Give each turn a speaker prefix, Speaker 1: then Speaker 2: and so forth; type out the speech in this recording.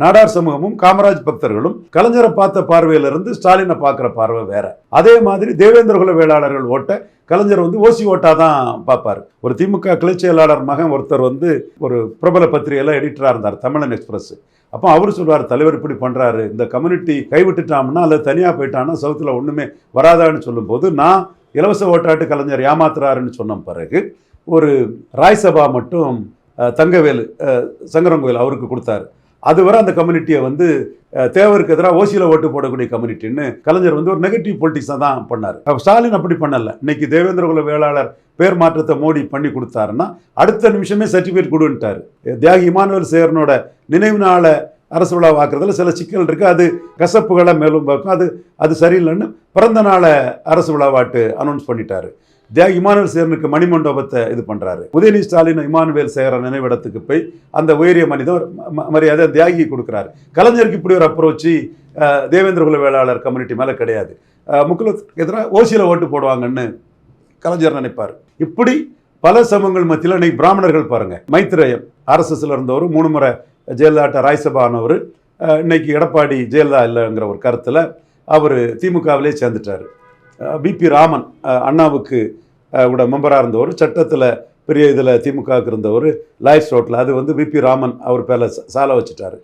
Speaker 1: நாடார் சமூகமும் காமராஜ் பக்தர்களும் கலைஞரை பார்த்த பார்வையிலிருந்து ஸ்டாலினை பார்க்குற பார்வை வேற. அதே மாதிரி தேவேந்திரகுல வேளாளர்கள் ஓட்ட கலைஞர் ஓசி ஓட்டா தான் பார்ப்பார். ஒரு திமுக கிளை செயலாளர் மகன் ஒருத்தர் ஒரு பிரபல பத்திரிகையில் எடிட்டராக இருந்தார், தமிழன் எக்ஸ்பிரஸ். அப்போ அவர் சொல்வார், தலைவர் இப்படி பண்ணுறாரு, இந்த கம்யூனிட்டி கைவிட்டுட்டாம்னா அல்லது தனியாக போயிட்டான்னா சவுத்தில் ஒன்றுமே வராதான்னு சொல்லும்போது, நான் இலவச ஓட்டாட்டு கலைஞர் ஏமாத்துறாருன்னு சொன்ன பிறகு ஒரு ராய்சபா மட்டும் தங்கவேலு சங்கரங்கோயில் அவருக்கு கொடுத்தாரு. அதுவரை அந்த கம்யூனிட்டியை தேவருக்கு எதிராக ஓசியில் ஓட்டு போடக்கூடிய கம்யூனிட்டின்னு கலைஞர் ஒரு நெகட்டிவ் பொலிட்டிக்ஸாக தான் பண்ணார். ஸ்டாலின் அப்படி பண்ணலை. இன்னைக்கு தேவேந்திரகுல வேளாளர் பேர் மாற்றத்தை மோடி பண்ணி கொடுத்தாருன்னா அடுத்த நிமிஷமே சர்டிஃபிகேட் கொடுன்ட்டார். தியாகி இமானுவேல் சேகரனோட நினைவு நாளை அரசு விழா வாக்குறதுல சில சிக்கல் இருக்குது. அது கசப்புகளை மேலும் பார்க்கும். அது சரியில்லைன்னு பிறந்த நாளை அரசு விழாவாட்டு அனௌன்ஸ் பண்ணிட்டாரு. தியாகி இமானுவேல் சேகரனுக்கு மணிமண்டபத்தை இது பண்ணுறாரு. உதயநிதி ஸ்டாலின் இமானுவேல் சேகரன் நினைவிடத்துக்கு போய் அந்த உயரிய மனிதர் மரியாதை தியாகி கொடுக்குறாரு. கலைஞருக்கு இப்படி ஒரு அப்ரோச்சு தேவேந்திரகுல வேளாளர் கம்யூனிட்டி மேலே கிடையாது. முக்கியத்துக்கு எதிராக ஓசியில் ஓட்டு போடுவாங்கன்னு கலைஞர் நினைப்பார். இப்படி பல சமூகங்கள் மத்தியில் இன்னைக்கு பிராமணர்கள் பாருங்க, மைத்ரேயம் ஆர்எஸ்எஸ்ல இருந்தவர் 3 முறை ஜெயலலிதா ராய்சபானவர் இன்னைக்கு எடப்பாடி ஜெயலலிதா இல்லைங்கிற ஒரு கருத்தில் அவர் திமுகவிலே சேர்ந்துட்டார். பிபி ராமன் அண்ணாவுக்கு கூட மெம்பராக இருந்தவர், சட்டத்தில் பெரிய இதில் திமுகவுக்கு இருந்தவர், லாயர்ஸ் ரோட்டில் அது பிபி ராமன் அவர் பேரில் சாலை வச்சுட்டார்.